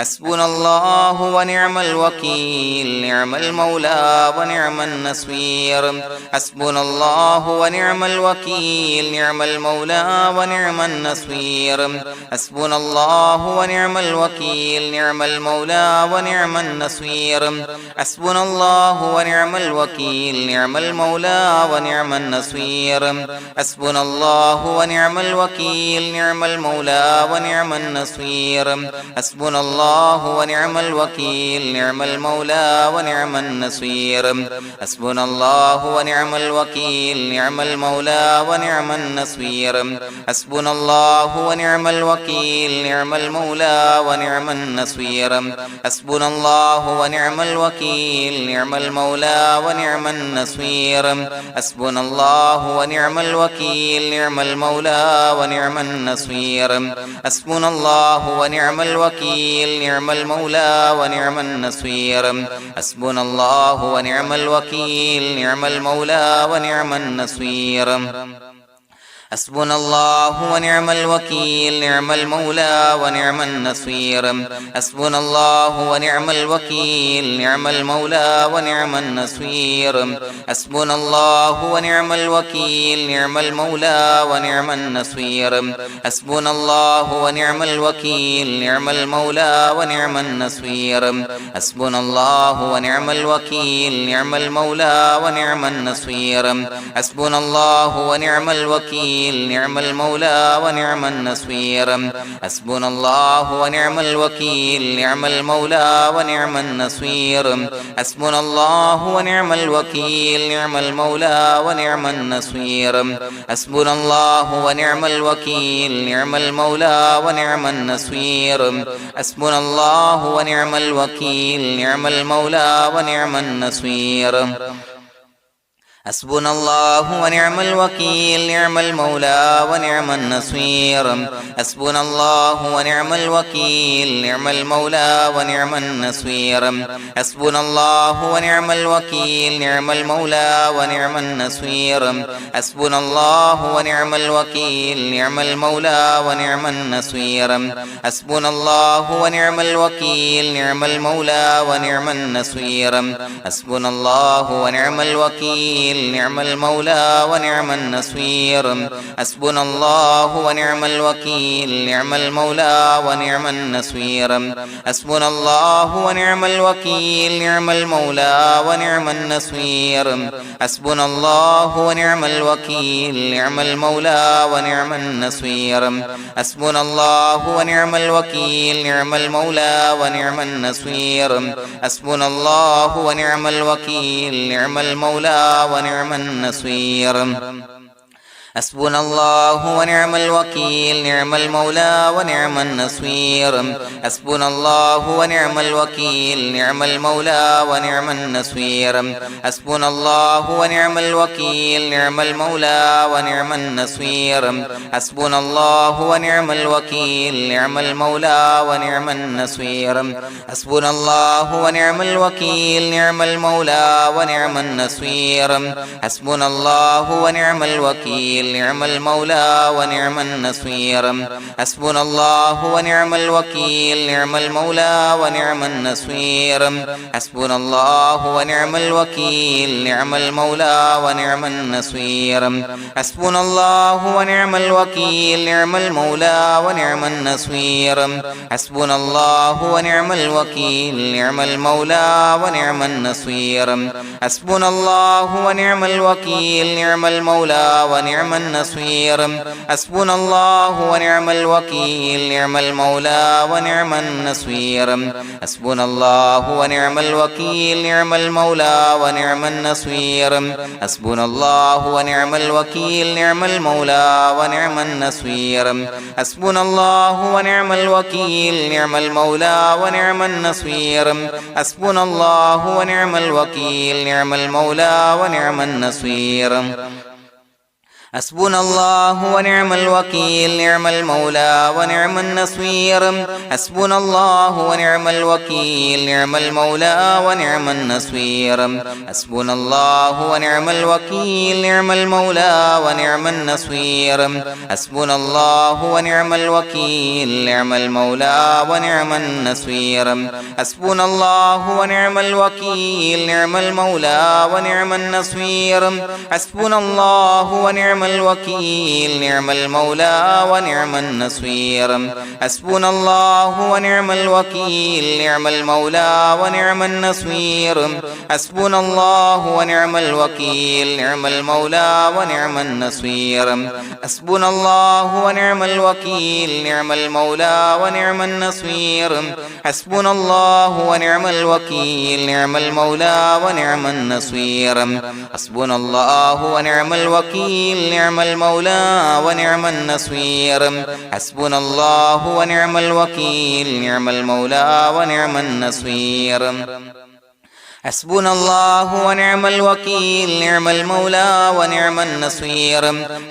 حسبنا الله ونعم الوكيل نعم المولى ونعم النصير حسبنا الله ونعم الوكيل نعم المولى ونعم النصير حسبنا الله ونعم الوكيل نعم المولى ونعم النصير حسبنا الله ونعم الوكيل نعم المولى ونعم النصير حسبنا الله ونعم الوكيل نعم المولى ونعم النصير حسبنا الله ونعم الوكيل نعم المولى ونعم النصير حسبنا الله ونعم الوكيل نعم المولى ونعم النصير حسبنا الله ونعم الوكيل نعم المولى ونعم النصير حسبنا الله ونعم الوكيل نعم المولى ونعم النصير حسبنا الله ونعم الوكيل نعم المولى ونعم النصير حسبنا الله ونعم الوكيل نعم المولى ونعم النصير حسبنا الله ونعم الوكيل نعم المولى ونعم النصير حسبنا الله ونعم الوكيل نعم المولى ونعم النصير حسبنا الله ونعم الوكيل نعم المولى ونعم النصير حسبنا الله ونعم الوكيل نعم المولى ونعم النصير حسبنا الله ونعم الوكيل نعم المولى ونعم النصير حسبنا الله ونعم الوكيل نعم المولى ونعم النصير حسبنا الله ونعم الوكيل نعم المولى ونعم النصير حسبنا الله ونعم الوكيل نعم المولى ونعم النصير حسبنا الله ونعم الوكيل نعم المولى ونعم النصير حسبنا الله ونعم الوكيل نعم المولى ونعم النصير حسبنا الله ونعم الوكيل نعم المولى ونعم النصير حسبنا الله ونعم الوكيل نعم المولى ونعم النصير حسبنا الله ونعم الوكيل نعم المولى ونعم النصير حسبنا الله ونعم الوكيل نعم المولى ونعم النصير حسبنا الله ونعم الوكيل نعم المولى ونعم النصير حسبنا الله ونعم الوكيل نعم المولى ونعم النصير حسبنا الله ونعم الوكيل نعم المولى ونعم النصير حسبنا الله ونعم الوكيل نعم المولى ونعم النصير حسبنا الله ونعم الوكيل نعم المولى ونعم النصير حسبنا الله ونعم الوكيل نعم المولى ونعم النصير حسبنا الله ونعم الوكيل نعم المولى ونعم النصير حسبنا الله ونعم الوكيل نعم المولى ونعم النصير حسبنا الله ونعم الوكيل نعم المولى ونعم النصير حسبنا الله ونعم الوكيل نعم المولى ونعم النصير حسبنا الله ونعم الوكيل نعم المولى ونعم النصير حسبنا الله ونعم الوكيل نعم المولى ونعم النصير حسبنا الله ونعم الوكيل نعم المولى ونعم النصير حسبنا الله ونعم الوكيل نعم المولى ونعم النصير حسبنا الله ونعم الوكيل نعم المولى ونعم النصير حسبنا الله ونعم الوكيل نعم المولى ونعم النصير حسبنا الله ونعم الوكيل نعم المولى ونعم النصير حسبنا الله ونعم الوكيل نعم المولى ونعم النصير حسبنا الله ونعم الوكيل نعم المولى ونعم النصير حسبنا الله ونعم الوكيل نعم المولى ونعم النصير حسبنا الله ونعم الوكيل نعم المولى ونعم النصير حسبنا الله ونعم الوكيل نعم المولى ونعم النصير حسبنا الله ونعم الوكيل نعم المولى ونعم النصير حسبنا الله ونعم الوكيل نعم المولى ونعم النصير حسبنا الله ونعم الوكيل نعم المولى ونعم النصير حسبنا الله ونعم الوكيل نعم المولى ونعم النصير حسبنا الله ونعم الوكيل نعم المولى ونعم النصير حسبنا الله ونعم الوكيل نعم المولى ونعم النصير حسبنا الله ونعم الوكيل نعم المولى ونعم النصير حسبنا الله ونعم الوكيل نعم المولى ونعم النصير حسبنا الله ونعم الوكيل نعم المولى ونعم النصير حسبنا الله ونعم الوكيل نعم المولى ونعم النصير حسبنا الله ونعم الوكيل نعم المولى ونعم النصير حسبنا الله ونعم الوكيل نعم المولى ونعم النصير حسبنا الله ونعم الوكيل نعم المولى ونعم النصير حسبنا الله ونعم الوكيل نعم المولى ونعم النصير حسبنا الله ونعم الوكيل نعم المولى ونعم النصير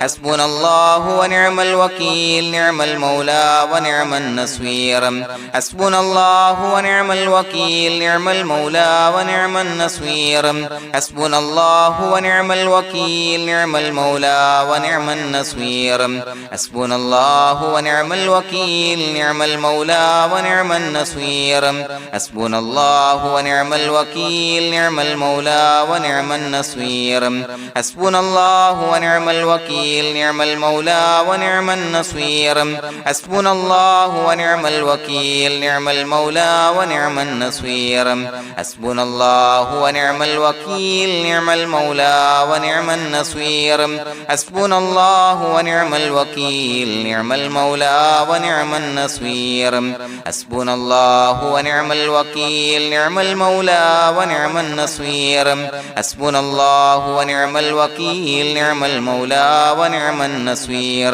حسبنا الله ونعم الوكيل نعم المولى ونعم النصير حسبنا الله ونعم الوكيل نعم المولى ونعم النصير حسبنا الله ونعم الوكيل نعم المولى ونعم النصير حسبنا الله ونعم الوكيل نعم المولى ونعم النصير حسبنا الله ونعم الوكيل نعم المولى ونعم النصير حسبنا الله ونعم الوكيل نعم المولى ونعم النصير حسبنا الله ونعم الوكيل نعم المولى ونعم النصير حسبنا الله ونعم الوكيل نعم المولى ونعم النصير حسبنا الله ونعم الوكيل نعم المولى ونعم النصير حسبنا الله ونعم الوكيل نعم المولى ونعم النصير حسبنا الله ونعم الوكيل نعم المولى ونعم النصير حسبنا الله ونعم الوكيل نعم المولى ونعم النصير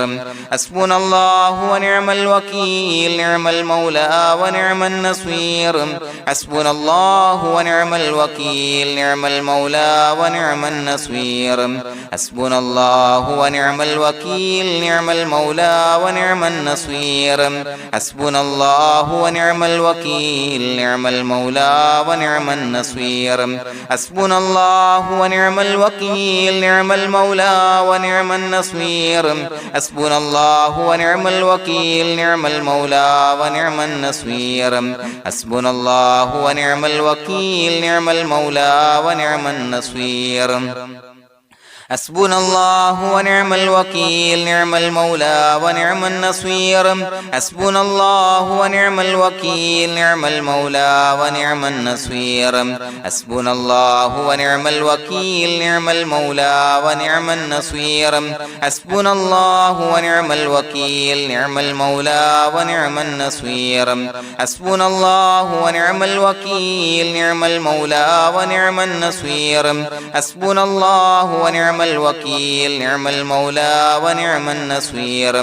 حسبنا الله ونعم الوكيل نعم المولى ونعم النصير حسبنا الله ونعم الوكيل نعم المولى ونعم النصير حسبنا الله ونعم الوكيل نعم المولى ونعم النصير حسبنا الله ونعم الوكيل نعم المولى ونعم النصير حسبنا الله ونعم الوكيل نعم المولى ونعم النصير حسبنا الله ونعم الوكيل نعم المولى ونعم النصير حسبنا الله ونعم الوكيل نعم المولى ونعم النصير حسبنا الله ونعم الوكيل نعم المولى ونعم النصير حسبنا الله ونعم الوكيل نعم المولى ونعم النصير حسبنا الله ونعم الوكيل نعم المولى ونعم النصير حسبنا الله ونعم الوكيل نعم المولى ونعم النصير حسبنا الله ونعم الوكيل نعم المولى ونعم النصير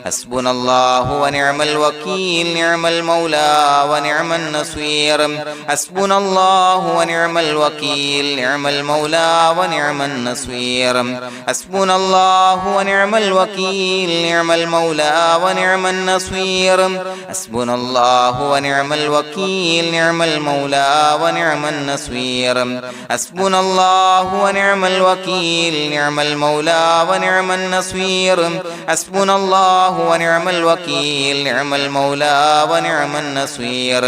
حسبنا الله ونعم الوكيل نعم المولى ونعم النصير حسبنا الله ونعم الوكيل نعم المولى ونعم النصير حسبنا الله ونعم الوكيل نعم المولى ونعم النصير حسبنا الله ونعم الوكيل نعم المولى ونعم النصير حسبنا الله ونعم الوكيل نعم المولى ونعم النصير حسبنا الله ونعم الوكيل نعم المولى ونعم النصير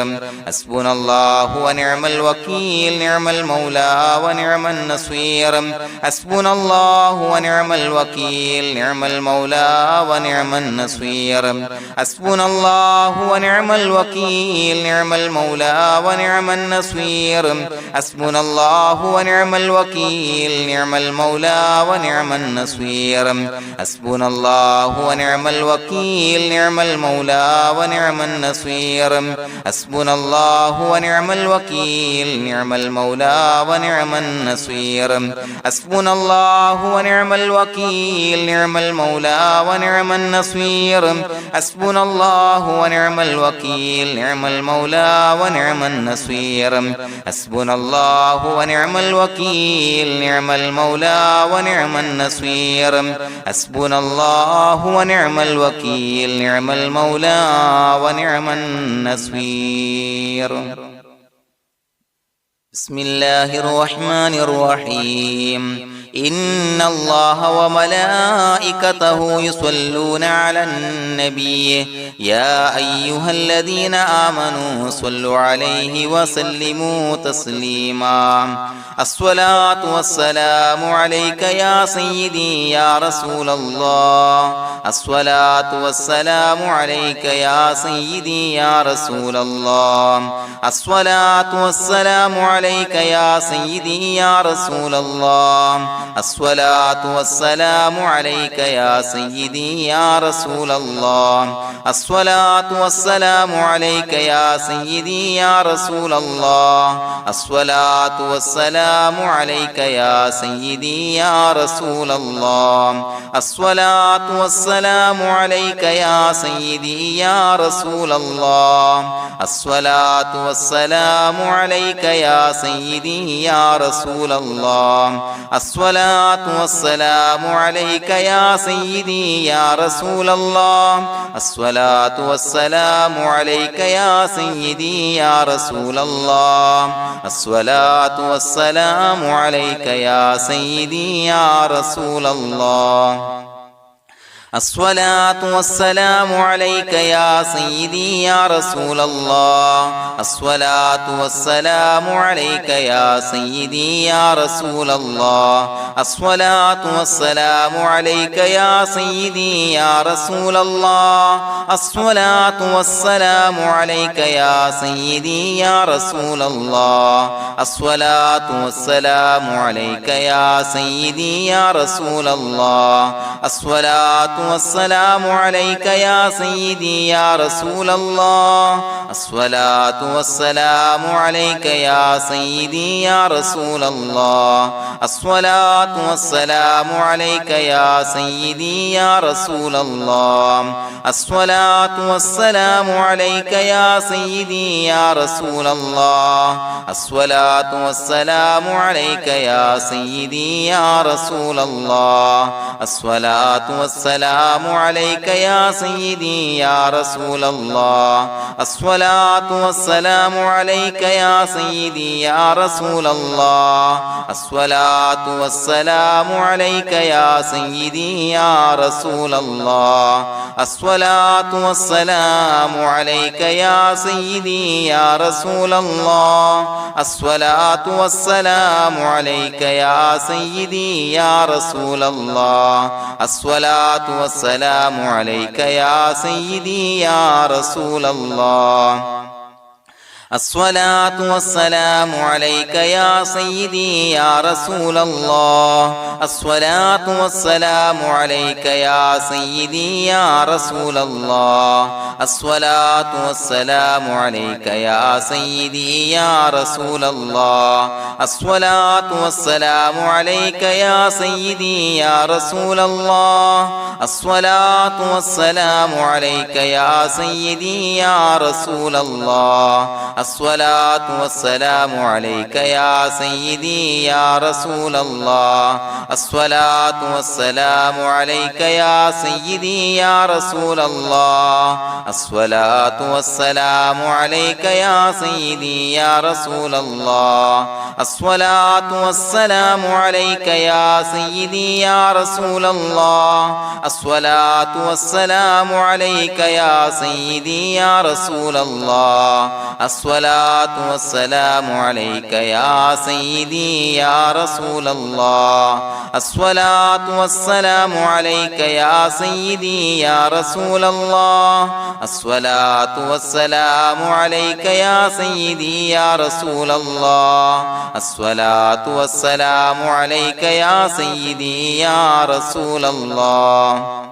حسبنا الله ونعم الوكيل نعم المولى ونعم النصير حسبنا الله ونعم الوكيل نعم المولى ونعم النصير حسبنا الله ونعم الوكيل نعم المولى ونعم النصير حسبنا الله ونعم الوكيل نعم المولى ونعم النصير حسبنا الله ونعم الوكيل نعم المولى ونعم النصير حسبنا الله ونعم الوكيل نعم المولى ونعم النصير حسبنا الله ونعم الوكيل نعم المولى ونعم النصير حسبنا الله ونعم الوكيل نعم المولى ونعم النصير حسبنا الله ونعم الوكيل نعم المولى ونعم النصير حسبنا الله ونعم الوكيل نعم المولى ونعم النصير بسم الله الرحمن الرحيم إن الله وملائكته يصلون على النبي يا أيها الذين آمنوا صلوا عليه وسلموا تسليما الصلاة والسلام عليك يا سيدي يا رسول الله الصلاة والسلام عليك يا سيدي يا رسول الله الصلاة والسلام عليك يا سيدي يا رسول الله الصلاة والسلام عليك يا سيدي يا رسول الله الصلاة والسلام عليك يا سيدي يا رسول الله الصلاة والسلام عليك يا سيدي يا رسول الله الصلاة والسلام عليك يا سيدي يا رسول الله الصلاة والسلام عليك يا سيدي يا رسول الله الصلاة والسلام عليك يا سيدي يا رسول الله الصلاة والسلام عليك يا سيدي يا رسول الله الصلاة والسلام عليك يا سيدي يا رسول الله الصلاة والسلام عليك يا سيدي يا رسول الله الصلاة والسلام عليك يا سيدي يا رسول الله الصلاة والسلام عليك يا سيدي يا رسول الله الصلاة والسلام عليك يا سيدي يا رسول الله الصلاة والسلام عليك يا سيدي يا رسول الله الصلاة والسلام عليك يا سيدي يا رسول الله الصلاة والسلام عليك يا سيدي يا رسول الله الصلاة والسلام عليك يا سيدي يا رسول الله الصلاة والسلام عليك يا سيدي يا رسول الله الصلاة والسلام عليك يا سيدي يا رسول الله الصلاة والسلام عليك يا سيدي يا رسول الله الصلاة والسلام عليك يا سيدي يا رسول الله الصلاة والسلام عليك يا سيدي يا رسول الله الصلاة والسلام عليك يا سيدي يا رسول الله الصلاة والسلام عليك يا سيدي يا رسول الله الصلاة والسلام عليك يا سيدي يا رسول الله الصلاة والسلام عليك يا سيدي يا رسول الله الصلاة والسلام عليك يا سيدي يا رسول الله الصلاة والسلام عليك يا سيدي يا رسول الله الصلاة والسلام عليك يا سيدي يا رسول الله الصلاة والسلام عليك يا سيدي يا رسول الله الصلاة والسلام عليك يا سيدي يا رسول الله الصلاة والسلام عليك يا سيدي يا رسول الله الصلاة والسلام عليك يا سيدي يا رسول الله الصلاة والسلام عليك يا سيدي يا رسول الله الصلاة والسلام عليك يا سيدي يا رسول الله الصلاة والسلام عليك يا سيدي يا رسول الله الصلاة والسلام عليك يا سيدي يا رسول الله الصلاة والسلام عليك يا سيدي يا رسول الله الصلاة والسلام عليك يا سيدي يا رسول الله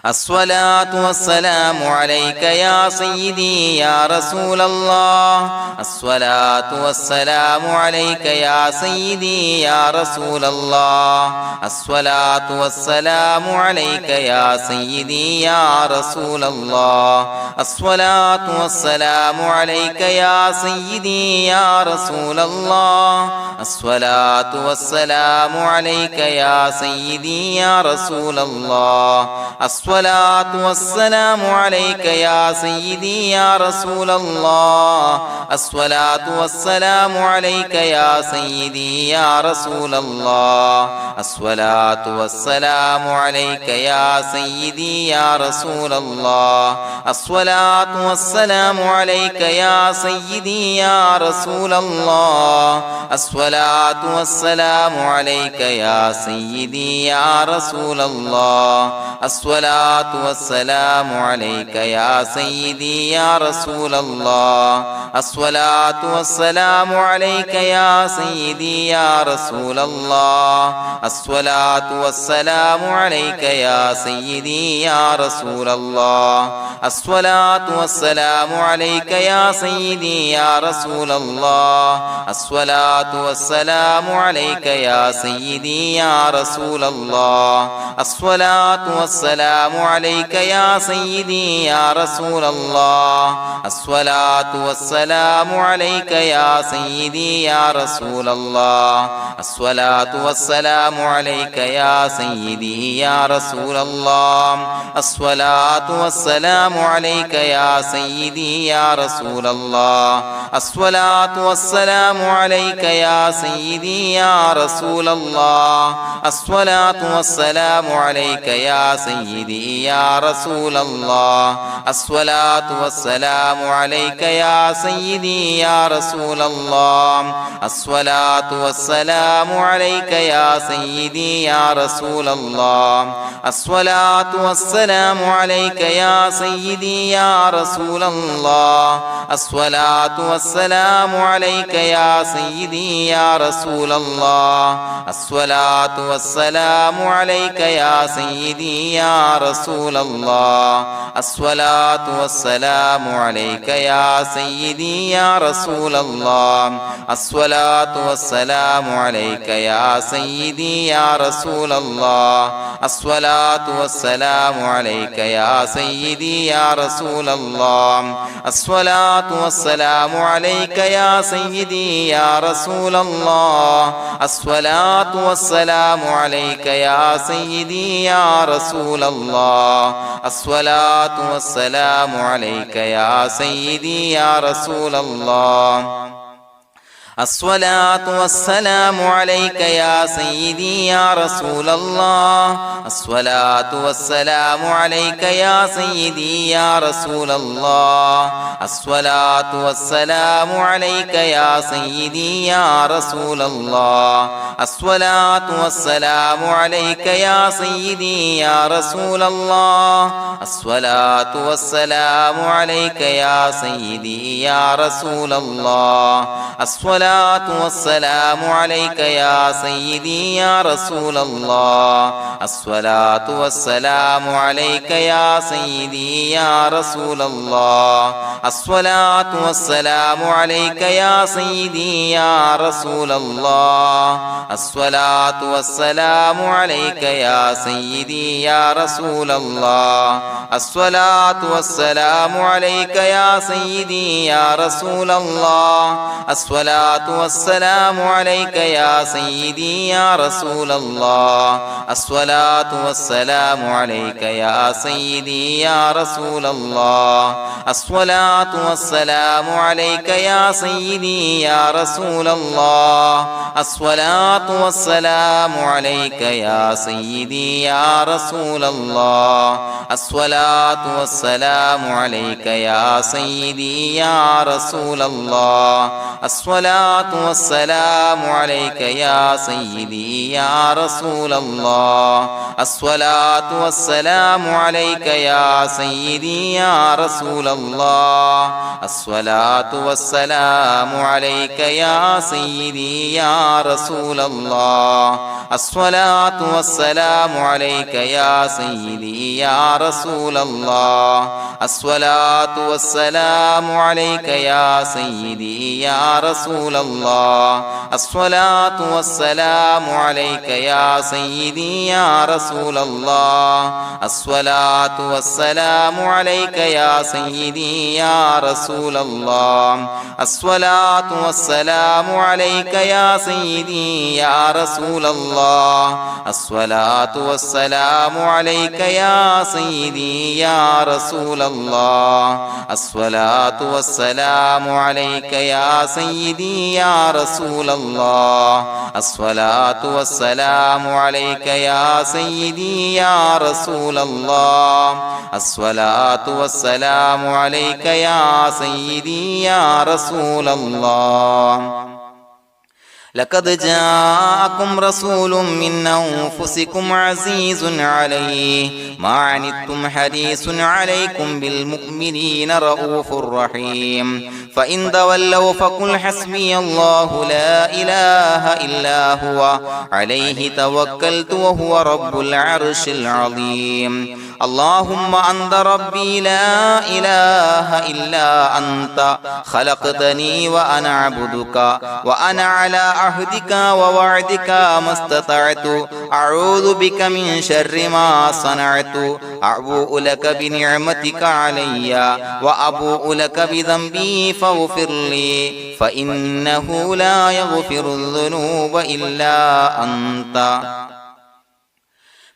الصلاة والسلام عليك يا سيدي يا رسول الله الصلاة والسلام عليك يا سيدي يا رسول الله الصلاة والسلام عليك يا سيدي يا رسول الله الصلاة والسلام عليك يا سيدي يا رسول الله الصلاة والسلام عليك يا سيدي يا رسول الله الصلاة والسلام عليك يا سيدي يا رسول الله الصلاة والسلام عليك يا سيدي يا رسول الله الصلاة والسلام عليك يا سيدي يا رسول الله الصلاة والسلام عليك يا سيدي يا رسول الله الصلاة والسلام عليك يا سيدي يا رسول الله الصلاة والسلام عليك يا سيدي يا رسول الله الصلاة والسلام عليك يا سيدي يا رسول الله الصلاة والسلام عليك يا سيدي يا رسول الله الصلاة والسلام عليك يا سيدي يا رسول الله الصلاة والسلام عليك يا سيدي يا رسول الله الصلاة والسلام عليك يا سيدي يا رسول الله الصلاة والسلام عليك يا سيدي يا رسول الله الصلاة والسلام عليك يا سيدي يا رسول الله الصلاة والسلام عليك يا سيدي يا رسول الله الصلاة والسلام عليك يا سيدي يا رسول الله الصلاة والسلام عليك يا سيدي يا رسول الله الصلاة والسلام عليك يا سيدي يا رسول الله الصلاة والسلام عليك يا سيدي يا رسول الله الصلاة والسلام عليك يا سيدي يا رسول الله الصلاة والسلام عليك يا سيدي يا رسول الله الصلاة والسلام عليك يا سيدي يا رسول الله الصلاة والسلام عليك يا سيدي يا رسول الله الصلاة والسلام عليك يا سيدي يا رسول الله الصلاة والسلام عليك يا سيدي يا رسول الله الصلاة والسلام عليك يا سيدي يا رسول الله الصلاة والسلام عليك يا سيدي يا رسول الله الصلاة والسلام عليك يا سيدي يا رسول الله الصلاة والسلام عليك يا سيدي يا رسول الله الصلاة والسلام عليك يا سيدي يا رسول الله الصلاة والسلام عليك يا سيدي يا رسول الله الصلاة والسلام عليك يا سيدي يا رسول الله الصلاة والسلام عليك يا سيدي يا رسول الله الصلاة والسلام عليك يا سيدي يا رسول الله الصلاة والسلام عليك يا سيدي يا رسول الله الصلاة والسلام عليك يا سيدي يا رسول الله الصلاة والسلام عليك يا سيدي يا رسول الله الصلاة والسلام عليك يا سيدي يا رسول الله الصلاة والسلام عليك يا سيدي يا رسول الله الصلاة والسلام عليك يا سيدي يا رسول الله الصلاة والسلام عليك يا سيدي يا رسول الله الصلاة والسلام عليك يا سيدي يا رسول الله الصلاة والسلام عليك يا سيدي يا رسول الله الصلاة الصلاة والسلام عليك يا سيدي يا رسول الله الصلاة والسلام عليك يا سيدي يا رسول الله الصلاة والسلام عليك يا سيدي يا رسول الله الصلاة والسلام عليك يا سيدي يا رسول الله الصلاة والسلام عليك يا سيدي يا رسول الله الصلاة والسلام عليك يا سيدي يا رسول الله الصلاة والسلام عليك يا سيدي يا رسول الله الصلاة والسلام عليك يا سيدي يا رسول الله الصلاة والسلام عليك يا سيدي يا رسول الله الصلاة والسلام عليك يا سيدي يا رسول الله الصلاة والسلام عليك يا سيدي يا رسول الله الصلاة والسلام عليك يا سيدي يا رسول الله لقد جاءكم رسول من أنفسكم عزيز عليه ما عنتم حريص عليكم بالمؤمنين رؤوف رحيم فإن تولوا فقل حسبي الله لا إله إلا هو عليه توكلت وهو رب العرش العظيم اللهم أنت ربي لا إله إلا أنت خلقتني وأنا عبدك وأنا على عهدك ووعدك ما استطعت أعوذ بك من شر ما صنعت أبوء لك بنعمتك علي وأبوء لك بذنبي فاغفر لي فإنه لا يغفر الذنوب إلا أنت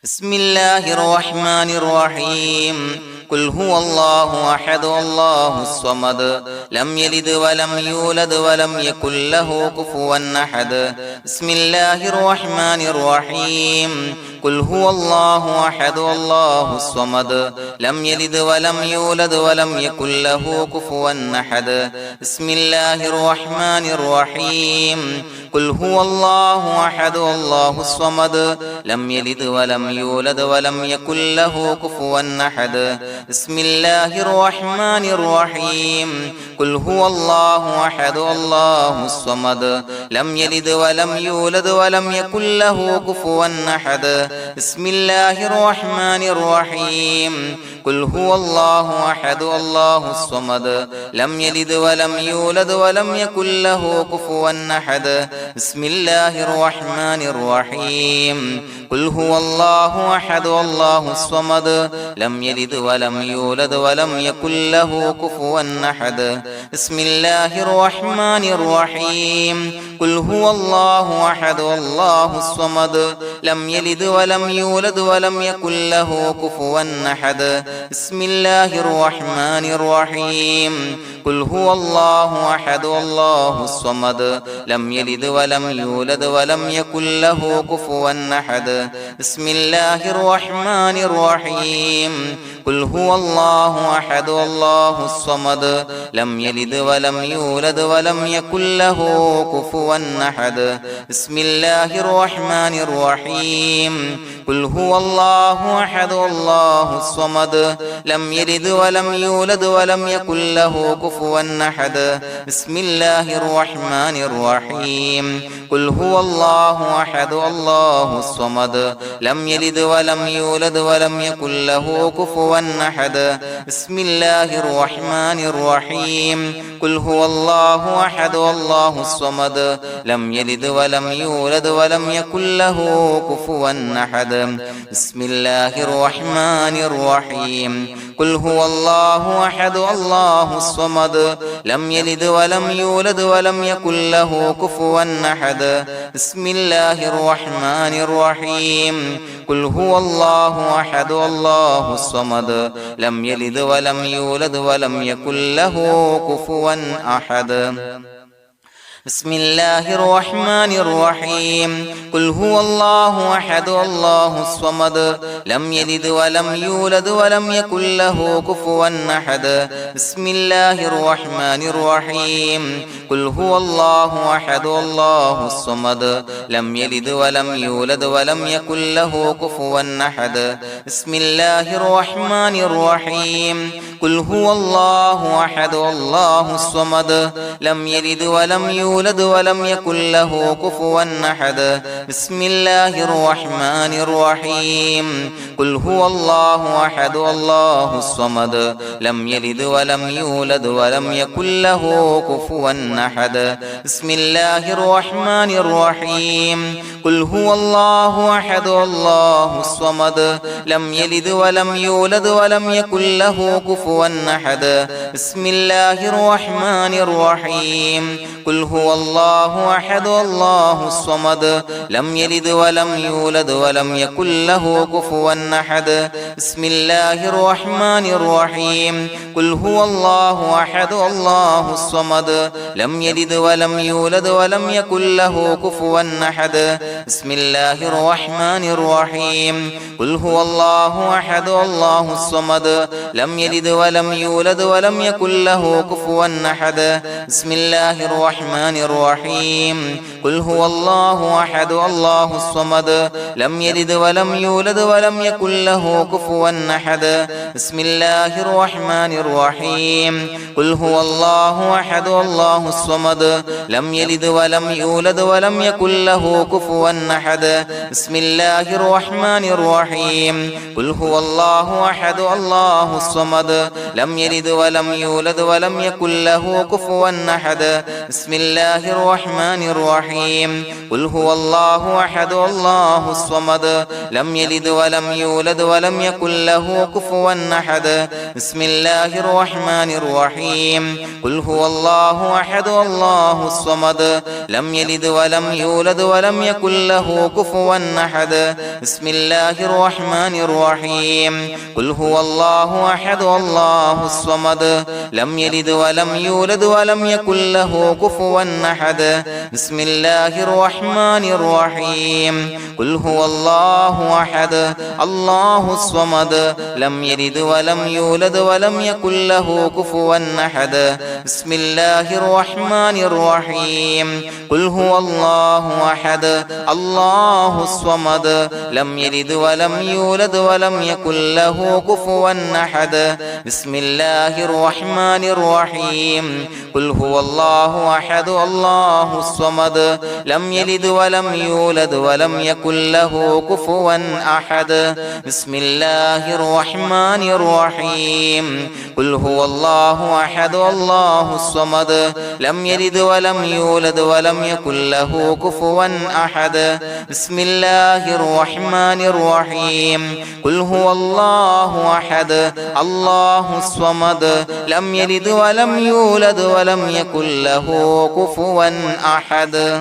بسم الله الرحمن الرحيم قل هو الله أحد الله الصمد لم يلد ولم يولد ولم يكن له كفوا أحد بسم الله الرحمن الرحيم قل هو الله أحد الله الصمد لم يلد ولم يولد ولم يكن له كفوا أحد بسم الله الرحمن الرحيم قل هو الله أحد الله الصمد لم يلد ولم يولد ولم يكن له كفوا أحد بسم الله الرحمن الرحيم قل هو الله أحد الله الصمد لم يلد ولم يولد ولم يكن له كفوا أحد بسم الله الرحمن الرحيم قل هو الله أحد الله الصمد لم يلد ولم يولد ولم يكن له كفوا أحد بسم الله الرحمن الرحيم قل هو الله أحد الله الصمد لم يلد ولم يولد ولم يكن له كفوا أحد بسم الله الرحمن الرحيم قل هو الله أحد الله الصمد لم يلد ولم يولد ولم يكن له كفوا أحد بسم الله الرحمن الرحيم قل هو الله أحد الله الصمد لم يلد ولم يولد ولم يكن له كفوا أحد بسم الله الرحمن الرحيم قل هو الله أحد الله الصمد لم يلد ولم يولد ولم يكن له كفوا أحد بسم الله الرحمن الرحيم قل هو الله أحد الله الصمد لم يلد ولم يولد ولم يكن له كفوا أحد بسم الله الرحمن الرحيم قل هو الله أحد الله الصمد لم يلد ولم يولد ولم يكن له كفوا أحد بسم الله الرحمن الرحيم قل هو الله أحد الله الصمد لم يلد ولم يولد ولم يكن له كفوا أحد بسم الله الرحمن الرحيم قل هو الله أحد الله الصمد لم يلد ولم يولد ولم يكن له كفوا أحد بسم الله الرحمن الرحيم قل هو الله أحد الله الصمد لم يلد ولم يولد ولم يكن له كفوا أحد بسم الله الرحمن الرحيم قل هو الله أحد الله الصمد لم يلد ولم يولد ولم يكن له كفوا أحد بسم الله الرحمن الرحيم قل هو الله أحد الله الصمد لم يلد ولم يولد ولم يكن له كفوا أحد بسم الله الرحمن الرحيم قل هو الله أحد الله الصمد لم يلد ولم يولد ولم يكن له كفوا أحد بسم الله الرحمن الرحيم قل هو الله أحد الله الصمد لم يلد ولم يولد ولم يكن له كفوا أحد بسم الله الرحمن الرحيم قل هو الله أحد الله الصمد لم يلد ولم يولد ولم يكن له كفوا أحد بسم الله الرحمن الرحيم قل هو الله أحد الله الصمد لم يلد ولم يولد ولم يكن له كفوا أحد بسم الله الرحمن الرحيم قل هو الله أحد الله الصمد لم يلد ولم يولد ولم يكن له كفوا أحد بسم الله الرحمن الرحيم قل هو الله أحد الله الصمد لم يلد ولم يولد ولم يكن له كفوا أحد بسم الله الرحمن الرحيم قل هو الله أحد الله الصمد لم يلد ولم يولد ولم يكن له كفوا أحد بسم الله الرحمن الرحيم قل هو الله أحد الله الصمد لم يلد ولم يولد ولم يكن له كفوا أحد بسم الله الرحمن الرحيم قل هو الله أحد الله الصمد لم يلد ولم يولد ولم يكن له كفوا أحد بسم الله الرحمن الرحيم قل هو الله أحد الله الصمد لم يلد ولم يولد ولم يكن له كفوا أحد بسم الله الرحمن الرحيم قل هو الله أحد الله الصمد لم يلد ولم يولد ولم يكن له كفوا أحد بسم الله الرحمن الرحيم قل هو الله أحد الله الصمد لم يلد ولم يولد ولم يكن له كفوا أحد بسم الله الرحمن الرحيم قل هو الله أحد الله الصمد لم يلد ولم يولد ولم يكن له كفوا أحد بسم الله الرحمن الرحيم قل هو الله أحد الله الصمد لم يلد ولم يولد ولم يكن له كفوا أحد بسم الله الرحمن الرحيم قل هو الله أحد الله الصمد لم يلد ولم يولد ولم يكن له كفوا أحد بسم الله الرحمن الرحيم قل هو الله أحد الله الصمد لم يلد ولم يولد ولم يكن له كفوا أحد بسم الله الرحمن الرحيم قل هو الله أحد الله الصمد لم يلد ولم يولد ولم يكن له كفوا أحد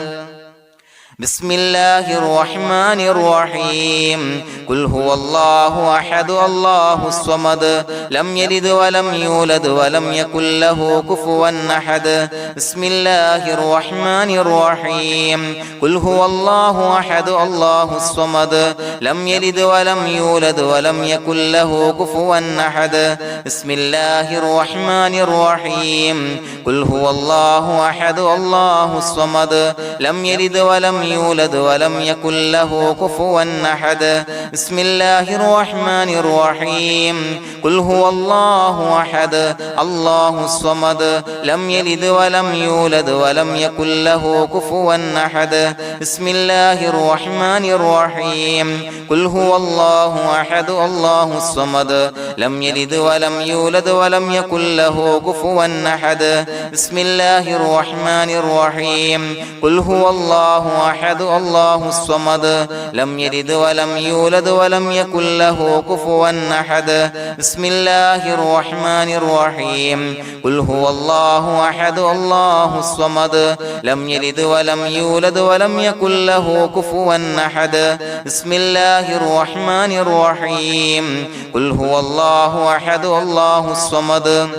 بسم الله الرحمن الرحيم قل هو الله أحد الله الصمد لم يلد ولم يولد ولم يكن له كفوا أحد بسم الله الرحمن الرحيم قل هو الله أحد الله الصمد لم يلد ولم يولد ولم يكن له كفوا أحد بسم الله الرحمن الرحيم قل هو الله أحد الله الصمد لم يلد ولم يولد ولم يكن له كفوا أحد بسم الله الرحمن الرحيم قل هو الله أحد الله الصمد لم يلد ولم يولد ولم يكن له كفوا أحد بسم الله الرحمن الرحيم قل هو الله أحد الله الصمد لم يلد ولم يولد ولم يكن له كفوا أحد بسم الله الرحمن الرحيم قل هو الله أحد الله الصمد لم يلد ولم يولد ولم يكن له كفوا أحد بسم الله الرحمن الرحيم قل هو الله أحد الله الصمد لم يلد ولم يولد ولم يكن له كفوا أحد بسم الله الرحمن الرحيم قل هو الله أحد الله الصمد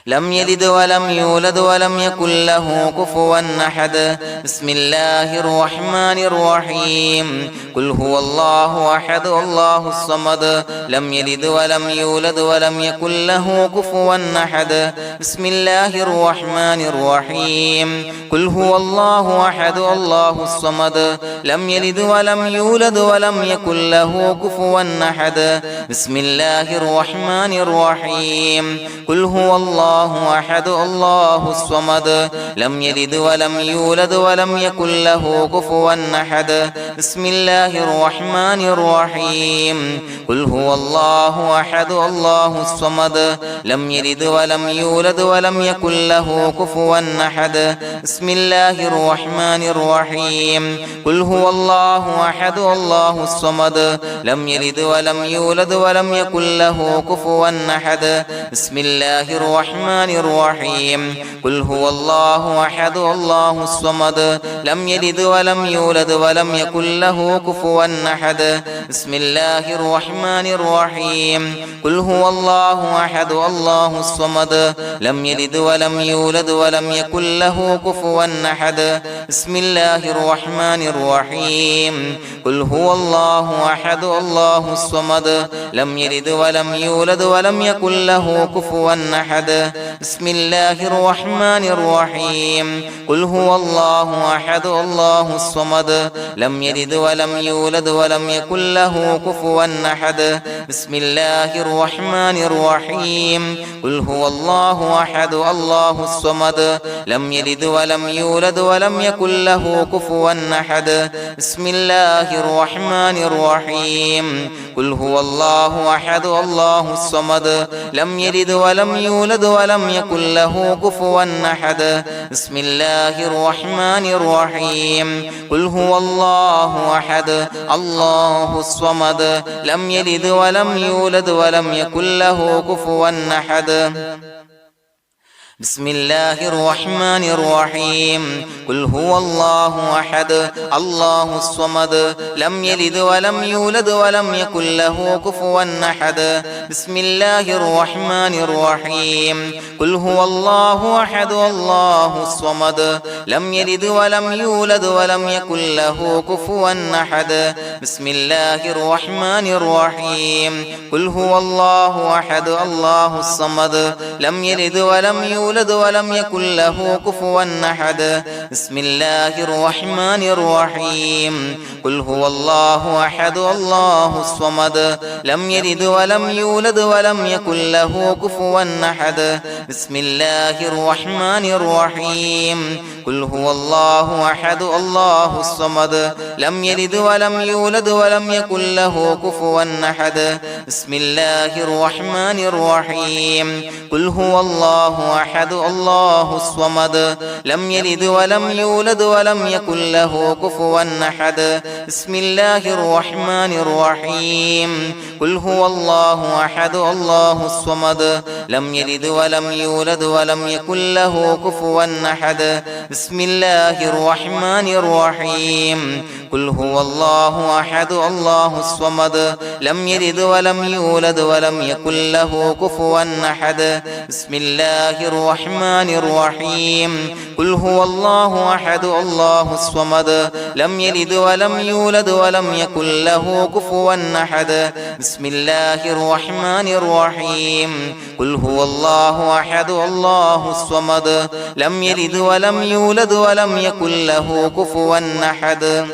لم يلد ولم يولد ولم يكن له كفوا أحد بسم الله الرحمن الرحيم قل هو الله أحد الله الصمد لم يلد ولم يولد ولم يكن له كفوا أحد بسم الله الرحمن الرحيم قل هو الله أحد الله الصمد لم يلد ولم يولد ولم يكن له كفوا أحد بسم الله الرحمن الرحيم قل هو الله أحد الله الصمد لم يلد ولم يولد ولم يكن له كفوا أحد بسم الله الرحمن الرحيم قل هو الله أحد الله الصمد لم يلد ولم يولد ولم يكن له كفوا أحد بسم الله الرحمن الرحيم قل هو الله أحد الله الصمد لم يلد ولم يولد ولم يكن له كفوا أحد بسم الله الرحمن الرحيم قل هو الله أحد الله الصمد لم يلد ولم يولد ولم يكن له كفوا أحد بسم الله الرحمن الرحيم قل هو الله أحد الله الصمد لم يلد ولم يولد ولم يكن له كفوا أحد بسم الله الرحمن الرحيم قل هو الله أحد الله الصمد لم يلد ولم يولد ولم يكن له كفوا أحد بسم الله الرحمن الرحيم قل هو الله أحد الله الصمد لم يلد ولم يولد ولم يكن له كفوا أحد بسم الله الرحمن الرحيم قل هو الله أحد الله الصمد لم يلد ولم يولد ولم يكن له كفوا أحد بسم الله الرحمن الرحيم قل هو الله أحد الله الصمد لم يلد ولم يولد ولم يكن له كفوا أحد بسم الله الرحمن الرحيم قل هو الله أحد الله الصمد لم يلد ولم يولد ولم يكن له كفوا أحد بسم الله الرحمن الرحيم قل هو الله أحد الله الصمد لم يلد ولم يولد ولم يكن له كفوا أحد بسم الله الرحمن الرحيم قل هو الله أحد الله الصمد لم يلد ولم يولد ولم يكن له كفوا أحد بسم الله الرحمن الرحيم قل هو الله أحد الله الصمد لم يلد ولم يولد ولم يكن له كفوا أحد بسم الله الرحمن الرحيم قل هو الله أحد الله الصمد لم يلد ولم يولد ولم يكن له كفوا أحد بسم الله الرحمن الرحيم قل هو الله أحد الله الصمد لم يلد ولم يولد ولم يكن له كفوا أحد بسم الله الرحمن الرحيم قل هو الله أحد الله الصمد لم يلد ولم يولد ولم يكن له كفوا أحد بسم الله الرحمن الرحيم قل هو الله أحد الله الصمد لم يلد ولم يولد ولم يكن له كفوا أحد بسم الله الرحمن الرحيم قل هو الله أحد الله الصمد لم يلد ولم يولد ولم يكن له كفوا أحد بسم الله الرحمن الرحيم قل هو الله أحد الله الصمد لم يلد ولم يولد ولم يكن له كفوا أحد بسم الله الرحمن الرحيم قل هو الله أحد الله الصمد لم يلد ولم يولد ولم يكن له كفوا أحد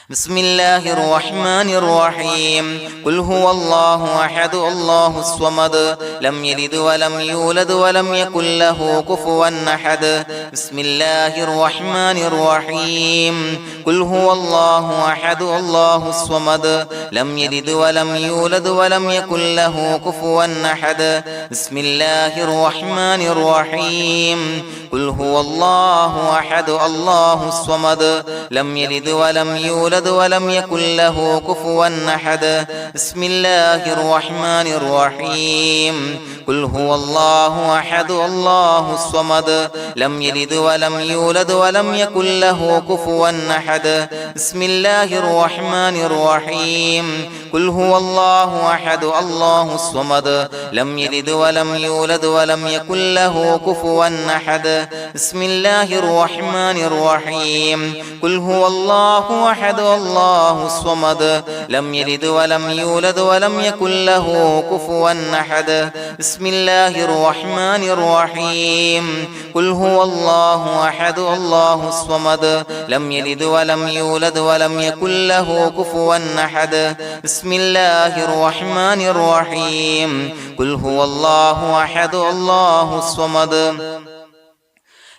بسم الله الرحمن الرحيم قل هو الله أحد الله الصمد لم يلد ولم يولد ولم يكن له كفوا أحد بسم الله الرحمن الرحيم قل هو الله أحد الله الصمد لم يلد ولم يولد ولم يكن له كفوا أحد بسم الله الرحمن الرحيم قل هو الله أحد الله الصمد لم يلد ولم يولد يولد ولم يكن له كفوا أحد بسم الله الرحمن الرحيم قل هو الله أحد الله الصمد لم يلد ولم يولد ولم يكن له كفوا أحد بسم الله الرحمن الرحيم قل هو الله أحد الله الصمد لم يلد ولم يولد ولم يكن له كفوا أحد بسم الله الرحمن الرحيم قل هو الله أحد الله الصمد لم يلد ولم يولد ولم يكن له كفوا أحد بسم الله الرحمن الرحيم قل هو الله أحد الله الصمد لم يلد ولم يولد ولم يكن له كفوا أحد بسم الله الرحمن الرحيم قل هو الله أحد الله الصمد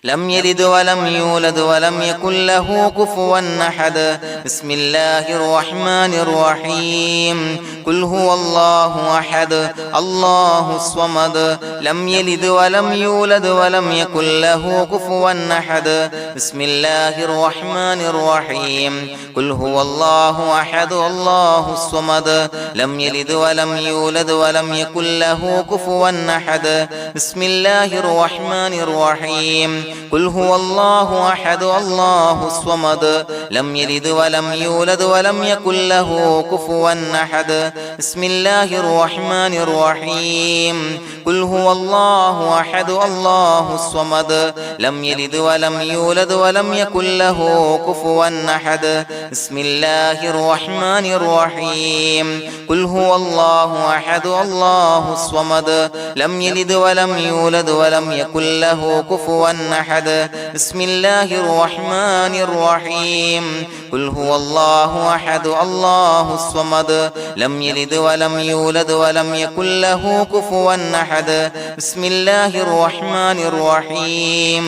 لم يلد ولم يولد ولم يكن له كفوا أحد بسم الله الرحمن الرحيم قل هو الله أحد الله الصمد لم يلد ولم يولد ولم يكن له كفوا أحد بسم الله الرحمن الرحيم قل هو الله أحد الله الصمد لم يلد ولم يولد ولم يكن له كفوا أحد بسم الله الرحمن الرحيم قل هو الله أحد الله الصمد لم يلد ولم يولد ولم يكن له كفوا أحد بسم الله الرحمن الرحيم قل هو الله أحد الله الصمد لم يلد ولم يولد ولم يكن له كفوا أحد بسم الله الرحمن الرحيم قل هو الله أحد الله الصمد لم يلد ولم يولد ولم يكن له كفوا أحد بسم الله الرحمن الرحيم قل هو الله أحد الله الصمد لم يلد ولم يولد ولم يكن له كفوا أحد بسم الله الرحمن الرحيم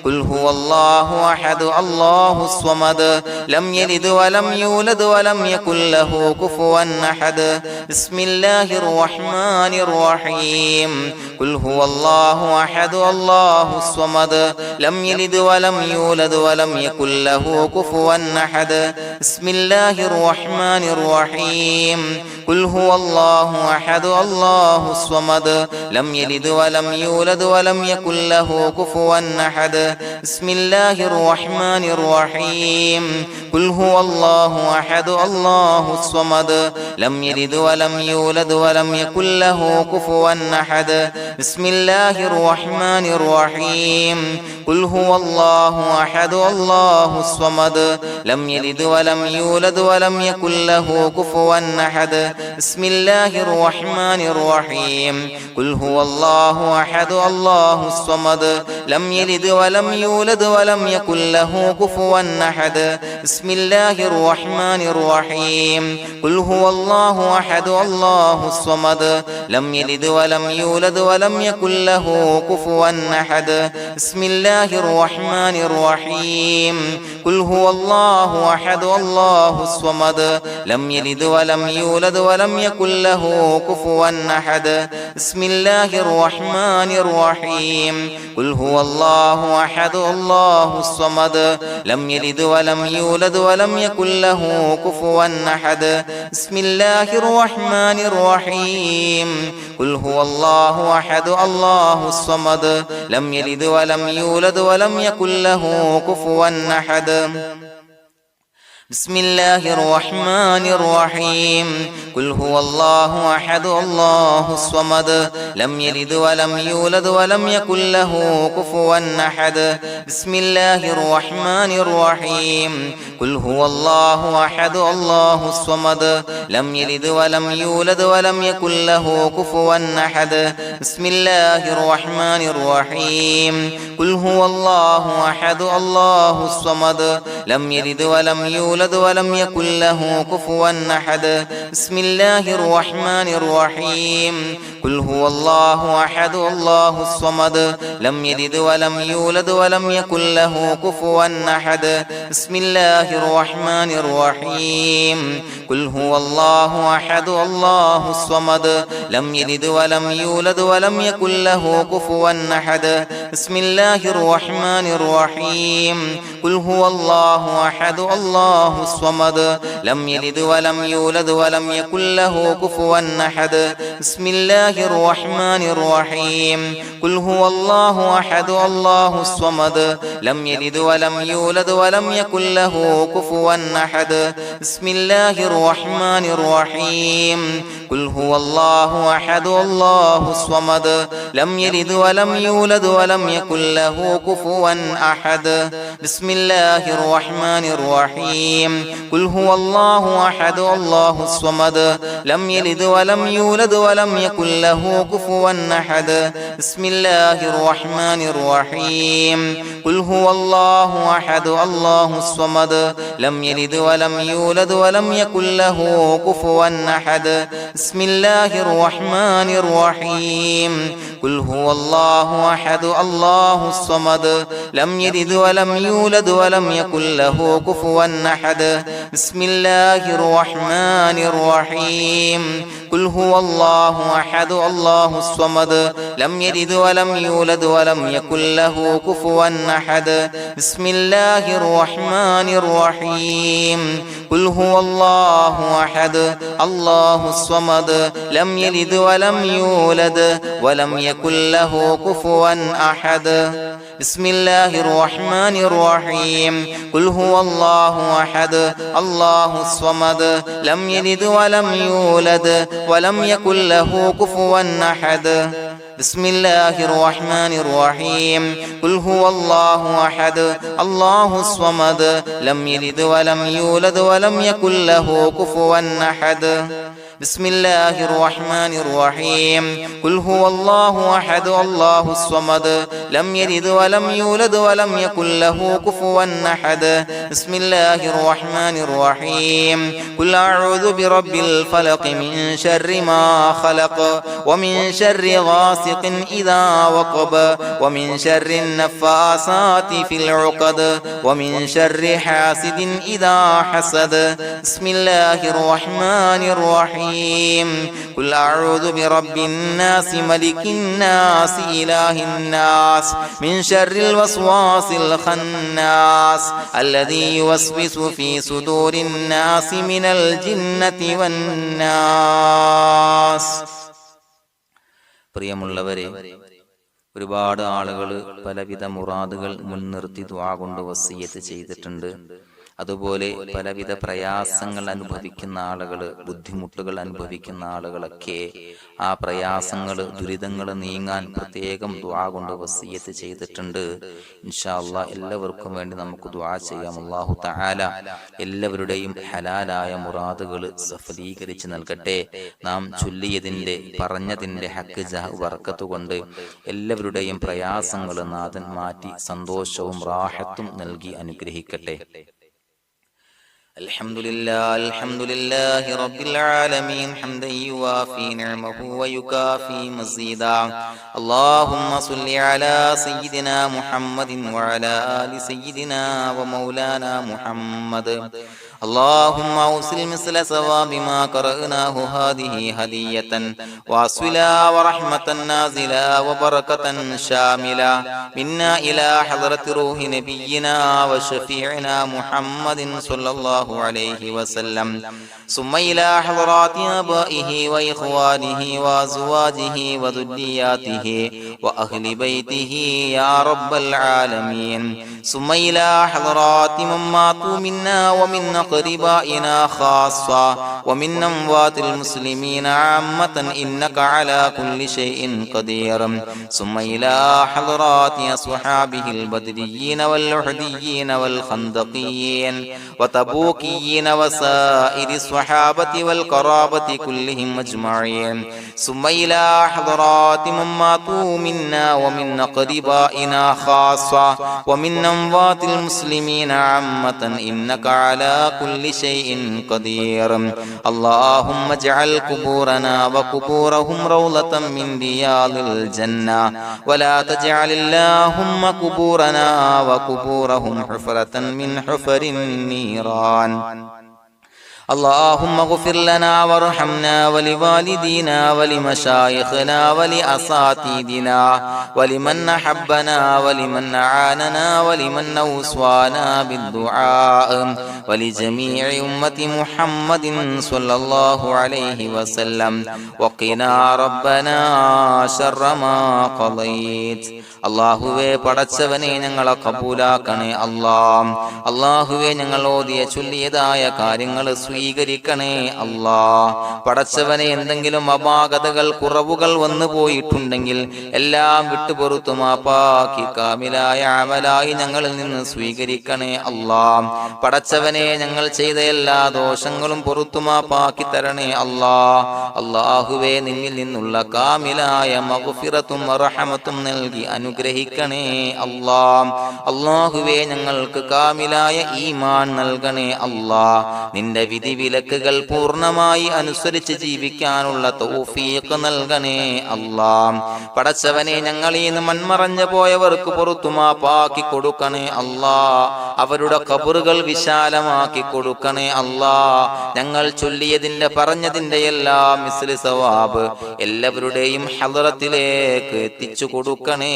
قل هو الله أحد الله الصمد لم يلد ولم يولد ولم يكن له كفوا أحد بسم الله الرحمن الرحيم قل هو الله أحد الله الصمد لم يلد ولم يولد ولم يكن له كفوا أحد بسم الله الرحمن الرحيم قل هو الله أحد الله الصمد لم يلد ولم يولد ولم يكن له كفوا أحد بسم الله الرحمن الرحيم قل هو الله أحد الله الصمد لم يلد ولم يولد ولم يكن له كفوا أحد بسم الله الرحمن الرحيم قل هو الله أحد الله الصمد لم يلد ولم يولد ولم يكن له كفوا أحد بسم الله الرحمن الرحيم قل هو الله أحد الله الصمد لم يلد ولم يولد ولم يكن له كفوا أحد بسم الله الرحمن الرحيم قل هو الله أحد الله الصمد لم يلد ولم يولد ولم يكن له كفوا أحد بسم الله الرحمن الرحيم قل هو الله أحد الله الصمد لم يلد ولم يولد ولم يكن له كفوا أحد بسم الله الرحمن الرحيم قل هو الله أحد الله الصمد لم يلد ولم يولد ولم يكن له كفوا أحد بسم الله الرحمن الرحيم قل هو الله أحد الله الصمد لم يلد ولم يولد ولم يكن له كفوا أحد بسم الله الرحمن الرحيم قل هو الله أحد الله الصمد لم يلد ولم يولد ولم يكن له كفوا أحد بسم الله الرحمن الرحيم قل هو الله أحد الله الصمد لم يلد ولم يولد ولم يكن له كفوا أحد بسم الله الرحمن الرحيم قل هو الله أحد الله الصمد لم يلد ولم يولد ولم يكن له كفوا أحد بسم الله الرحمن الرحيم قل هو الله أحد الله الصمد لم يلد ولم يولد ولم يكن له كفوا أحد بسم الله الرحمن الرحيم قل هو الله أحد الله الصمد لم يلد ولم يولد ولم يكن له كفوا أحد بسم الله الرحمن الرحيم قل هو الله الله أحد الله الصمد لم يلد ولم يولد ولم يكن له كفوا أحد بسم الله الرحمن الرحيم قل هو الله أحد الله الصمد لم يلد ولم يولد ولم يكن له كفوا أحد بسم الله الرحمن الرحيم قل هو الله أحد الله الصمد لم يلد ولم يولد ولم يكن له كفوا أحد بسم الله الرحمن الرحيم قل هو الله أحد الله الصمد لم يلد ولم يولد ولم يكن له كفوا أحد بسم الله الرحمن الرحيم قل هو الله أحد الله الصمد لم يلد ولم يولد ولم يكن له كفوا أحد بسم الله الرحمن الرحيم قل هو الله أحد الله الصمد لم يلد ولم يولد ولم يكن له كفوا أحد بسم الله الرحمن الرحيم قل هو الله أحد الله الصمد لم يلد ولم يولد ولم يكن له كفوا أحد بسم الله الرحمن الرحيم قل هو الله أحد الله الصمد لم يلد ولم يولد ولم يكن له كفوا أحد بسم الله الرحمن الرحيم قل هو الله أحد الله الصمد لم يلد ولم يولد ولم يكن له كفوا أحد بسم الله الرحمن الرحيم قل هو الله أحد الله الصمد لم يلد ولم يولد ولم يكن له كفوا أحد بسم الله الرحمن الرحيم قل هو الله أحد الله الصمد لم يلد ولم يولد ولم يكن له كفوا أحد بسم الله الرحمن الرحيم قل أعوذ برب الفلق من شر ما خلق ومن شر غاسق إذا وقب ومن شر النفاثات في العقد ومن شر حاسد إذا حسد بسم الله الرحمن الرحيم قل أعوذ برب الناس ملك الناس إله الناس من شر الوسواس الخناس الذي يوسوس في صدور الناس من الجنة والناس. പ്രിയമുള്ളവരെ, ഒരുപാട് ആളുകൾ പലവിധ മുറാദുകൾ മുൻനിർത്തി ദുആ കൊണ്ട് വസിയ്യത്ത് ചെയ്തിട്ടുണ്ട്. അതുപോലെ പലവിധ പ്രയാസങ്ങൾ അനുഭവിക്കുന്ന ആളുകൾ, ബുദ്ധിമുട്ടുകൾ അനുഭവിക്കുന്ന ആളുകളൊക്കെ ആ പ്രയാസങ്ങൾ, ദുരിതങ്ങൾ നീങ്ങാൻ പ്രത്യേകം ദുആ കൊണ്ട് വസിയ്യത്ത് ചെയ്തിട്ടുണ്ട്. ഇൻഷാ അല്ലാഹ് എല്ലാവർക്കും വേണ്ടി നമുക്ക് ദുആ ചെയ്യാം. അല്ലാഹു തആല എല്ലാവരുടെയും ഹലാലായ മുറാദുകൾ സഫലീകരിച്ച് നൽകട്ടെ. നാം ചൊല്ലിയതിന്റെ, പറഞ്ഞതിന്റെ ഹക്ക് ജാഹ് ബർക്കത്ത് കൊണ്ട് എല്ലാവരുടെയും പ്രയാസങ്ങൾ നാഥൻ മാറ്റി സന്തോഷവും റാഹത്തും നൽകി അനുഗ്രഹിക്കട്ടെ. الحمد لله رب العالمين حمدا يوافي نعمه ويكافي مزيدا. اللهم صل على سيدنا محمد وعلى آل سيدنا ومولانا محمد. اللهم أوصل مثل ثواب ما قرأناه هذه هدية واصلا ورحمة نازلا وبركة شاملة منا إلى حضرة روح نبينا وشفيعنا محمد صلى الله عليه وسلم، ثم إلى حضرات آبائه وإخوانه وأزواجه وذرياته وأهل بيته يا رب العالمين، ثم إلى حضرات من ماتوا منا ومن أقربائنا خاصة ومن أموات المسلمين عامة إنك على كل شيء قدير، ثم إلى حضرات أصحابه البدريين والأحديين والخندقيين وتبوكيين وسائر الصحابة والقرابة كلهم أجمعين، ثم إلى حضرات من ماتوا منا ومن أقربائنا خاصة ومن أموات المسلمين عامة إنك على كل شيء قدير. اللهم اجعل قبورنا وقبورهم روضة من رياض الجنة، ولا تجعل اللهم قبورنا وقبورهم حفرة من حفر النيران. اللهم اغفر لنا وارحمنا ولوالدينا ولمشايخنا ولأساتذتنا ولمن أحبنا ولمن أعاننا ولمن أوصانا بالدعاء ولجميع أمة محمد صلى الله عليه وسلم وقنا ربنا شر ما قضيت. അള്ളാഹുവേ പടച്ചവനെ ഞങ്ങളെ കബൂലാക്കണേ അല്ലാഹ്. അള്ളാഹുവേ ഞങ്ങൾ ഓതിയ ചൊല്ലിയതായ കാര്യങ്ങൾ സ്വീകരിക്കണേ അല്ലാഹ്. പടച്ചവനെ എന്തെങ്കിലും അപാകതകൾ കുറവുകൾ വന്നു പോയിട്ടുണ്ടെങ്കിൽ എല്ലാം വിട്ടുപൊറുത്തു മാപ്പാക്കി കാമിലായ അമലായി ഞങ്ങളിൽ നിന്ന് സ്വീകരിക്കണേ അല്ലാഹ്. പടച്ചവനെ ഞങ്ങൾ ചെയ്ത എല്ലാ ദോഷങ്ങളും പൊറുത്തു മാപ്പാക്കി തരണേ അല്ലാഹ്. അള്ളാഹുവേ നിന്നിൽ നിന്നുള്ള കാമിലായ മഗ്ഫിറത്തും റഹമത്തും നൽകി അനുഗ്രഹിക്കണേ അല്ലാഹ്. അല്ലാഹുവേ ഞങ്ങൾക്ക് കാമിലായ ഈമാൻ നൽകണേ അല്ലാഹ്. നിന്റെ വിധി വിലക്കുകൾ പൂർണ്ണമായി അനുസരിച്ച് ജീവിക്കാനുള്ള തൗഫീഖ് നൽകണേ അല്ലാഹ്. പടച്ചവനെ ഞങ്ങളിൽ നിന്ന് മൺമറഞ്ഞു പോയവർക്ക് പുറത്തു മാപ്പാക്കി കൊടുക്കണേ അല്ലാഹ്. അവരുടെ ഖബറുകൾ വിശാലമാക്കി കൊടുക്കണേ അല്ലാഹ്. ഞങ്ങൾ ചൊല്ലിയതിന്റെ പറഞ്ഞതിന്റെ എല്ലാം മിസ്ലി സവാബ് എല്ലാവരുടെയും ഹളറത്തിലേക്ക് എത്തിച്ചു കൊടുക്കണേ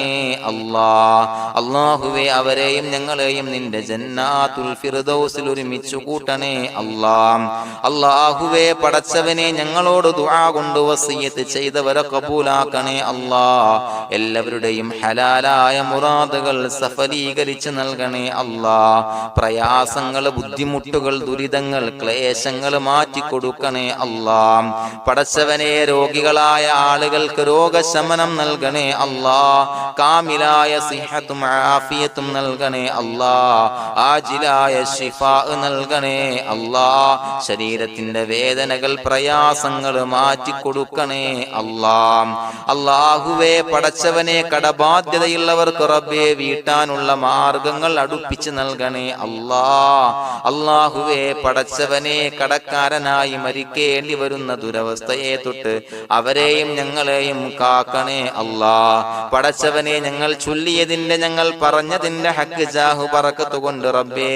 അല്ലാഹ്. അല്ലാഹുവേ അവരെയും ഞങ്ങളെയും നിന്റെ ജന്നാത്തുൽ ഫിർദൗസിൽ ഒരുമിച്ചു കൂട്ടണേ അല്ലാഹ്. അല്ലാഹുവേ പടച്ചവനെ ഞങ്ങളോട് ദുആ കൊണ്ട് വസിയത്ത് ചെയ്തവരെ കബൂലാക്കണേ അല്ലാഹ്. എല്ലാവരുടെയും ഹലാലായ മുറാദുകൾ സഫലീകരിച്ച് നൽകണേ അല്ലാഹ്. പ്രയാസങ്ങൾ, ബുദ്ധിമുട്ടുകൾ, ദുരിതങ്ങൾ, ക്ലേശങ്ങൾ മാറ്റിക്കൊടുക്കണേ അല്ലാഹ്. പടച്ചവനെ രോഗികളായ ആളുകൾക്ക് രോഗശമനം നൽകണേ അല്ലാഹ്. കാമിലായ സിഹത്തും ആഫിയത്തും നൽകണേ അല്ലാഹ്. ആജിലായ ശിഫാ നൽകണേ അല്ലാഹ്. ശരീരത്തിന്റെ വേദനകൾ, പ്രയാസങ്ങൾ മാറ്റിക്കൊടുക്കണേ അല്ലാഹ്. അല്ലാഹുവേ പടച്ചവനെ കടബാധ്യതയുള്ളവർക്ക് റബ്ബേ വീട്ടാനുള്ള മാർഗങ്ങൾ അടുപ്പിച്ച് നൽകണേ അല്ലാഹ്. അല്ലാഹുവേ പടച്ചവനെ കടക്കാരനായി മരിക്കേണ്ടി വരുന്ന ദുരവസ്ഥയെ തൊട്ട് അവരെയും ഞങ്ങളെയും കാക്കണേ അല്ലാഹ്. പടച്ചവനെ ഞങ്ങൾ ചൊല്ലിയതിന്റെ, ഞങ്ങൾ പറഞ്ഞതിന്റെ ഹക്ക് ജാഹു ബറക്കത്ത് കൊണ്ട് റബ്ബേ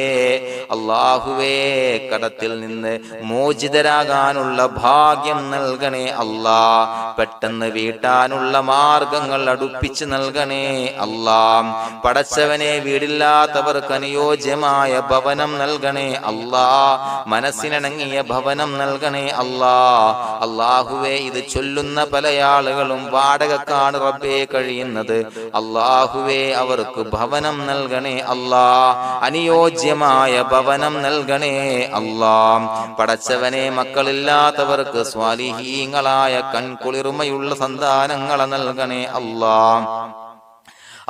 അല്ലാഹുവേ കടത്തിൽ നിന്ന് മോചിതരാകാനുള്ള ഭാഗ്യം നൽകണേ അല്ലാഹ്. പെട്ടെന്ന് വീട്ടാനുള്ള മാർഗങ്ങൾ അടുപ്പിച്ച് നൽകണേ അല്ലാഹ്. പടച്ചവനെ വീടില്ലാത്തവർക്ക് അനുയോജ്യമായ ഭവനം നൽകണേ അല്ലാഹ്. മനസ്സിനിണങ്ങിയ ഭവനം നൽകണേ അല്ലാഹ്. അല്ലാഹുവേ ഇത് ചൊല്ലുന്ന പല ആളുകളും വാടകക്കാണ് റബ്ബേ കഴിയുന്നത്. അല്ലാഹുവേ അവർക്ക് ഭവനം നൽകണേ അല്ലാഹ്. അനുയോജ്യമായ ഭവനം നൽകണേ അല്ലാഹ്. പടച്ചവനെ മക്കളില്ലാത്തവർക്ക് സ്വാലിഹീങ്ങളായ കൺകുളിർമയുള്ള സന്താനങ്ങളെ നൽകണേ അല്ലാഹ്.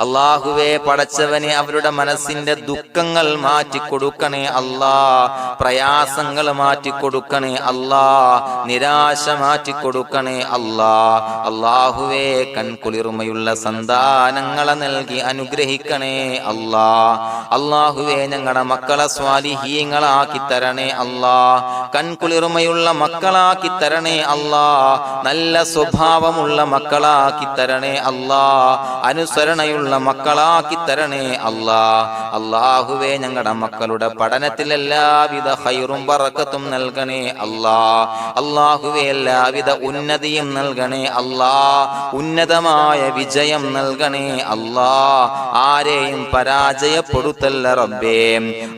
അല്ലാഹുവേ പടച്ചവനെ അവരുടെ മനസ്സിന്റെ ദുഃഖങ്ങൾ മാറ്റിക്കൊടുക്കണേ അല്ലാഹ്. പ്രയാസങ്ങൾ മാറ്റിക്കൊടുക്കണേ അല്ലാഹ്. നിരാശ മാറ്റിക്കൊടുക്കണേ അല്ലാഹ്. അല്ലാഹുവേ കൺകുളിർമയുള്ള സന്താനങ്ങളെ നൽകി അനുഗ്രഹിക്കണേ അല്ലാഹ്. അല്ലാഹുവേ ഞങ്ങളുടെ മക്കളെ സ്വാലിഹീങ്ങളാക്കി തരണേ അല്ലാഹ്. കൺകുളിർമയുള്ള മക്കളാക്കി തരണേ അല്ലാഹ്. നല്ല സ്വഭാവമുള്ള മക്കളാക്കി തരണേ അല്ലാഹ്. അനുസരണയുള്ള മക്കളാക്കി തരണേ അല്ലാഹ്. അല്ലാഹുവേ ഞങ്ങളുടെ മക്കളുടെ പഠനത്തിൽ എല്ലാവിധ ഖൈറും ബറക്കത്തും നൽകണേ അല്ലാഹ്. അല്ലാഹുവേ എല്ലാവിധ ഉന്നതിയും നൽകണേ അല്ലാഹ്. ഉന്നതമായ വിജയം നൽകണേ അല്ലാഹ്. ആരെയും പരാജയപ്പെടുത്തല്ല റബ്ബേ.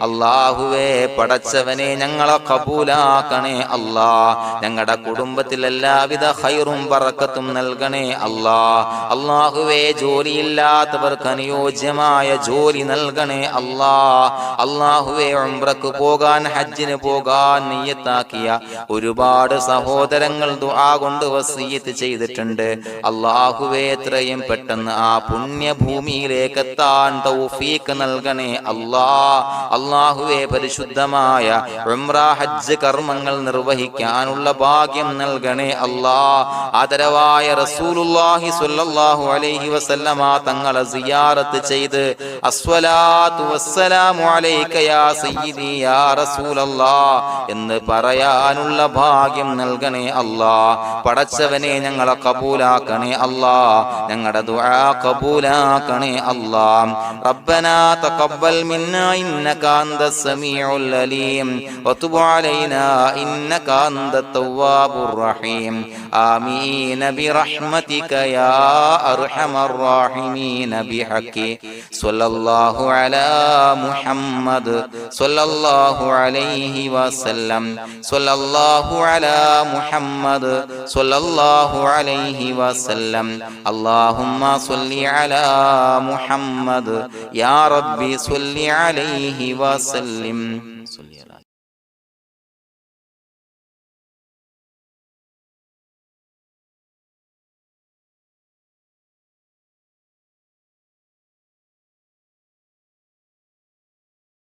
അല്ലാഹുവേ പടച്ചവനെ ഞങ്ങളെ കബൂലാക്കണേ അല്ലാഹ്. ഞങ്ങളുടെ കുടുംബത്തിൽ എല്ലാവിധ ഖൈറും ബറക്കത്തും നൽകണേ അല്ലാഹ്. അല്ലാഹുവേ ജോലിയില്ലാത്ത അനുയോജ്യമായ ജോലി നൽകണേ അല്ലാഹ്. അല്ലാഹുവേ ഉംറക്ക് പോകാൻ, ഹജ്ജിന് പോകാൻ നിയ്യത്താക്കിയ ഒരുപാട് സഹോദരങ്ങൾ ദുആ കൊണ്ട് വസിയത്ത് ചെയ്തിട്ടുണ്ട്. അല്ലാഹുവേ എത്രയും പെട്ടെന്ന് ആ പുണ്യഭൂമിയിലേക്ക് എത്താൻ തൗഫീഖ് നൽകണേ അല്ലാഹ്. അല്ലാഹുവേ പരിശുദ്ധമായ ഉംറ ഹജ്ജ് കർമ്മങ്ങൾ നിർവഹിക്കാനുള്ള ഭാഗ്യം നൽകണേ അല്ലാഹ്. ആദരവായ റസൂലുള്ളാഹി സ്വല്ലല്ലാഹു അലൈഹി വസല്ലമ തങ്ങളെ സിയാറത്ത് ചെയ്ത് അസ്സലാത്തു വസ്സലാമു അലൈക യാ സയ്യിദി യാ റസൂലല്ലാഹ് എന്ന് പറയാനുള്ള ഭാഗ്യം നൽകണേ അല്ലാഹ്. പടച്ചവനെ ഞങ്ങളെ കബൂലാക്കണേ അല്ലാഹ്, ഞങ്ങളുടെ ദുആ കബൂലാക്കണേ അല്ലാഹ്. റബ്ബനാ തഖബ്ബൽ മിന്നാ ഇന്നക അന്തസ് സമീഉൽ അലീം വതുബ് അലൈനാ ഇന്നക അന്തത് തവ്വാബുർ റഹീം. ആമീൻ ബിറഹ്മതിക യാ അർഹമർ റഹീമീൻ ബിഹഖി സ്വല്ലല്ലാഹു അലാ മുഹമ്മദ് സ്വല്ലല്ലാഹു അലൈഹി വസല്ലം സ്വല്ലല്ലാഹു അലാ മുഹമ്മദ് സ്വല്ലല്ലാഹു അലൈഹി വസല്ലം. അല്ലാഹുമ്മ സ്വല്ലി അലാ മുഹമ്മദ് യാ റബ്ബി സ്വല്ലി അലൈഹി വസല്ലം.